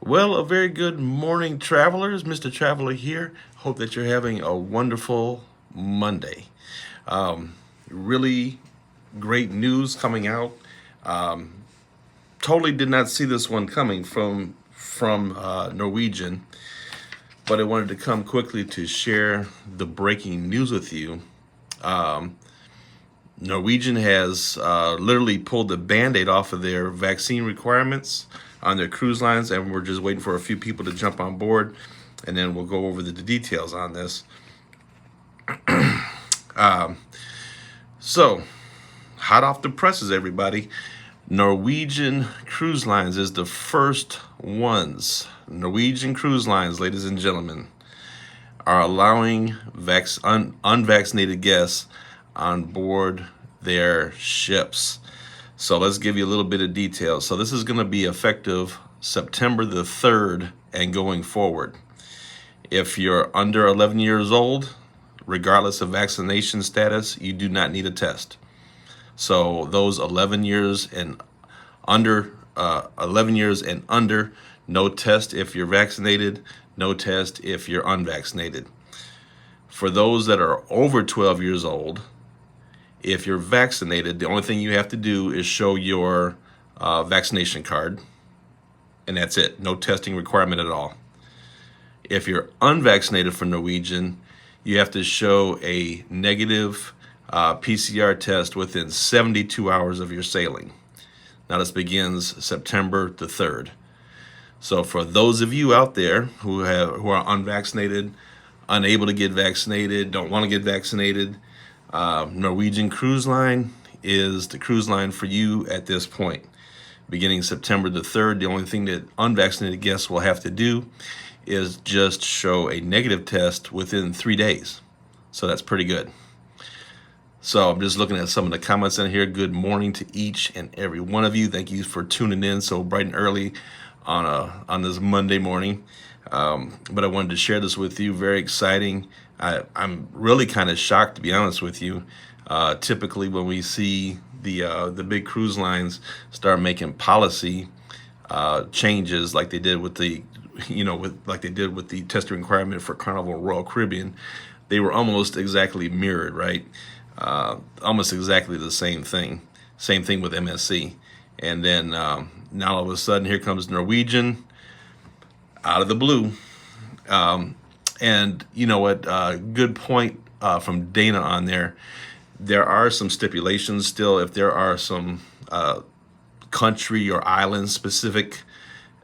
Well, a very good morning, travelers. Mr. Traveler here. Hope that you're having a wonderful Monday. Really great news coming out. Totally did not see this one coming from Norwegian, but I wanted to come quickly to share the breaking news with you. Norwegian has literally pulled the band-aid off of their vaccine requirements on their cruise lines, and we're just waiting for a few people to jump on board, and then we'll go over the details on this. So, hot off the presses, everybody. Norwegian Cruise Lines is the first ones. Norwegian Cruise Lines, ladies and gentlemen, are allowing unvaccinated guests on board their ships. So let's give you a little bit of detail. So this is going to be effective September the 3rd and going forward. If you're under 11 years old, regardless of vaccination status, you do not need a test. So those 11 years and under, no test if you're vaccinated, no test if you're unvaccinated. For those that are over 12 years old, if you're vaccinated, the only thing you have to do is show your vaccination card, and that's it. No testing requirement at all. If you're unvaccinated for Norwegian, you have to show a negative PCR test within 72 hours of your sailing. Now this begins September the 3rd. So for those of you out there who are unvaccinated, unable to get vaccinated, don't want to get vaccinated, Norwegian Cruise Line is the cruise line for you at this point. Beginning September the 3rd, the only thing that unvaccinated guests will have to do is just show a negative test within 3 days. So that's pretty good. So I'm just looking at some of the comments in here. Good morning to each and every one of you. Thank you for tuning in so bright and early on this Monday morning. But I wanted to share this with you. Very exciting. I'm really kind of shocked, to be honest with you. Typically, when we see the big cruise lines start making policy changes, like they did with the testing requirement for Carnival Royal Caribbean, they were almost exactly mirrored, right? Almost exactly the same thing. Same thing with MSC. And then now all of a sudden, here comes Norwegian out of the blue. And you know what? Good point from Dana on there. There are some stipulations still. If there are some country or island specific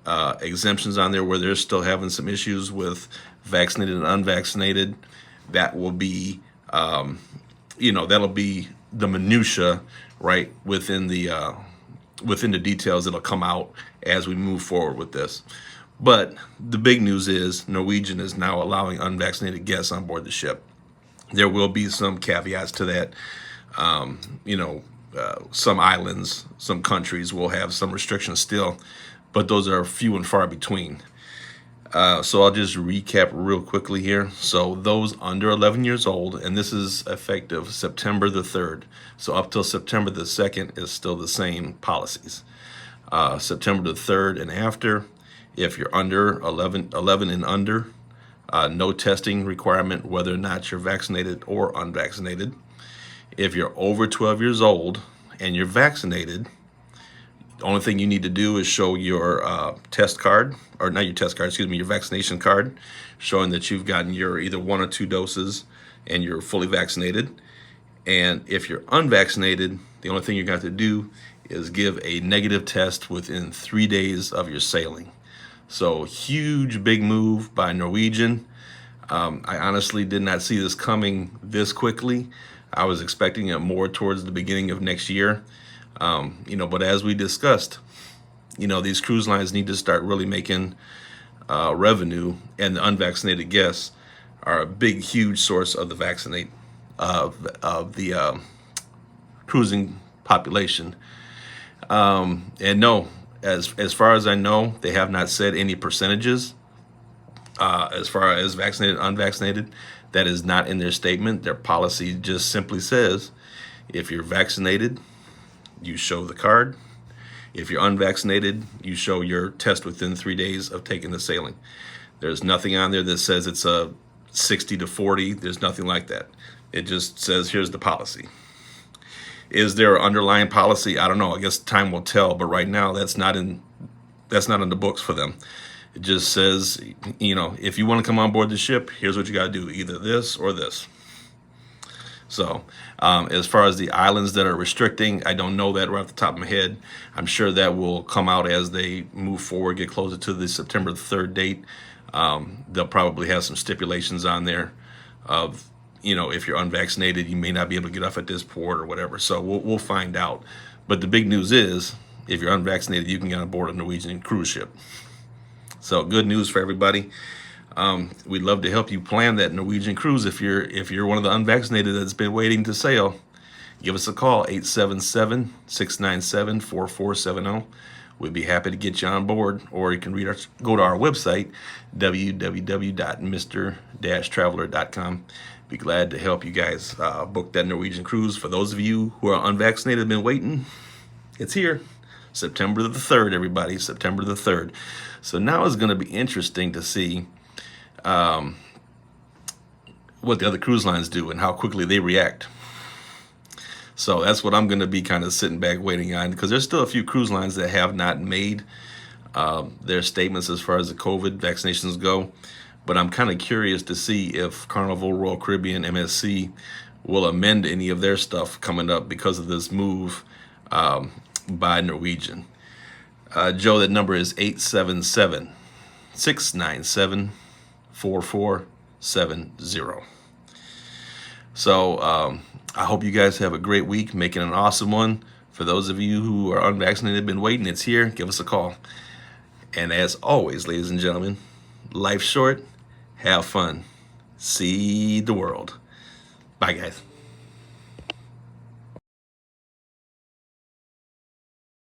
exemptions on there where they're still having some issues with vaccinated and unvaccinated, that will be, that'll be the minutia, right, within the details that'll come out as we move forward with this. But the big news is Norwegian is now allowing unvaccinated guests on board the ship. There will be some caveats to that. Some islands, some countries will have some restrictions still, but those are few and far between. So I'll just recap real quickly here. So those under 11 years old, and this is effective September the 3rd. So up till September the 2nd is still the same policies. September the 3rd and after, if you're under 11 and under, no testing requirement whether or not you're vaccinated or unvaccinated. If you're over 12 years old and you're vaccinated, the only thing you need to do is show your test card, or not your test card, excuse me, your vaccination card, showing that you've gotten your either 1 or 2 doses and you're fully vaccinated. And if you're unvaccinated, the only thing you're going to have to do is give a negative test within 3 days of your sailing. So huge, big move by Norwegian. I honestly did not see this coming this quickly. I was expecting it more towards the beginning of next year. But as we discussed, these cruise lines need to start really making revenue, and the unvaccinated guests are a big, huge source of the cruising population. And no, as far as I know, they have not said any percentages as far as vaccinated, unvaccinated. That is not in their statement. Their policy just simply says, if you're vaccinated, you show the card. If you're unvaccinated, you show your test within 3 days of taking the sailing. There's nothing on there that says it's a 60 to 40. There's nothing like that. It just says, here's the policy. Is there an underlying policy? I don't know. I guess time will tell. But right now, that's not in the books for them. It just says, if you want to come on board the ship, here's what you got to do: either this or this. So, as far as the islands that are restricting, I don't know that right off the top of my head. I'm sure that will come out as they move forward, get closer to the September 3rd date. They'll probably have some stipulations on there of, if you're unvaccinated, you may not be able to get off at this port or whatever. So we'll find out. But the big news is, if you're unvaccinated, you can get on board a Norwegian cruise ship. So good news for everybody. We'd love to help you plan that Norwegian cruise. If you're one of the unvaccinated that's been waiting to sail, give us a call, 877-697-4470. We'd be happy to get you on board, or you can go to our website, www.mr-traveler.com. Be glad to help you guys book that Norwegian cruise. For those of you who are unvaccinated, been waiting, it's here. September the 3rd, everybody, September the 3rd. So now it's going to be interesting to see what the other cruise lines do and how quickly they react. So that's what I'm going to be kind of sitting back waiting on, because there's still a few cruise lines that have not made their statements as far as the COVID vaccinations go. But I'm kind of curious to see if Carnival, Royal Caribbean, MSC will amend any of their stuff coming up because of this move by Norwegian. Joe, that number is 877-697-4470. So I hope you guys have a great week, making an awesome one. For those of you who are unvaccinated, been waiting, it's here. Give us a call. And as always, ladies and gentlemen, life's short. Have fun. See the world. Bye, guys.